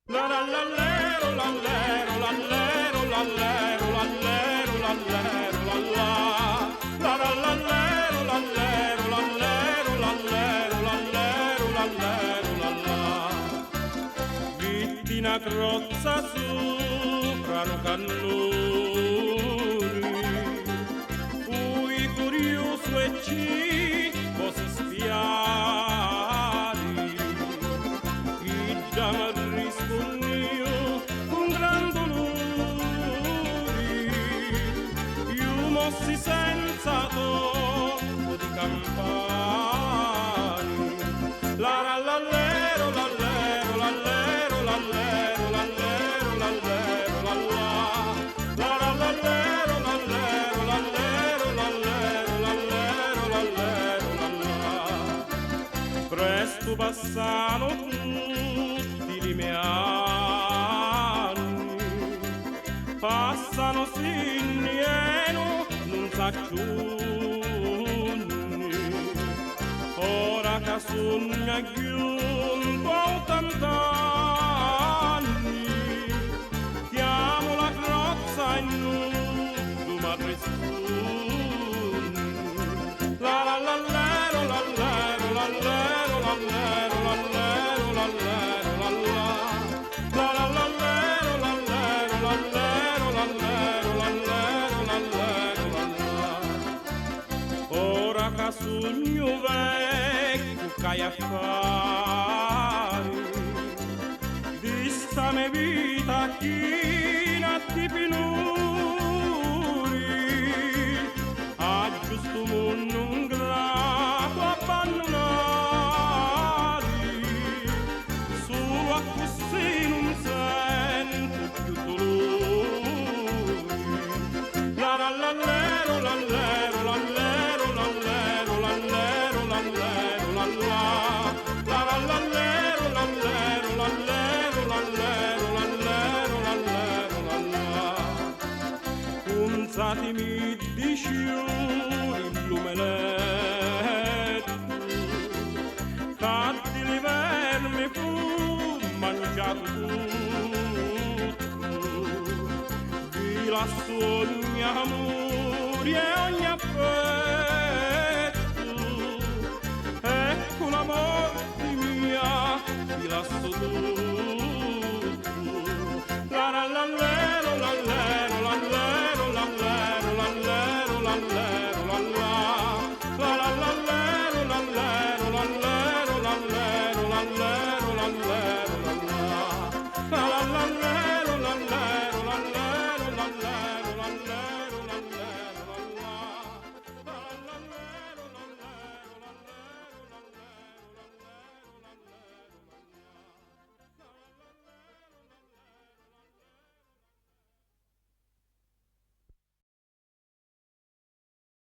La la la lero, la lero, la lero, la lero, la lero, la lero, la la. La la la lero, la lero, la lero, la lero, la lero, la lero, la la. Vittina crozza sopra no cannoni, ui curioso e cibo si spiari, i già rispondio con gran dolore, io mossi senza tocco di campani, la la la lero, la lero, la lero, la lero, la lero, la lero, la la. La la la lero, la lero, la lero, la lero, la lero, la lero, la la. Presto passano tutti i miei anni, passano sinnieno, non sa giorni, ora che sogna giunto a 80 anni, chiamo la crozza in nudo ma tristuni. La la la lero, la lero, la lero, la lero, la lero, la lero, la la. La la la lero, la lero, la lero, la lero, la lero, la lero, la la. Ora che sogno vecchio che affari, vista me vita china di pinuri, a giusto mondo un grato abbandonari, solo a così non sento più dolori. La la la lero, la lero, la lero, la lero, la lero, la lero, la la. La la la lero, la lero, la lero, la lero, la lero, la lero, la la. Punzatemi di sciuri il lume letto, tanti li vermi fu mangiato tutto, vi la sogna amori e ogni affetto, ecco la morte mia, vi lascio tutto.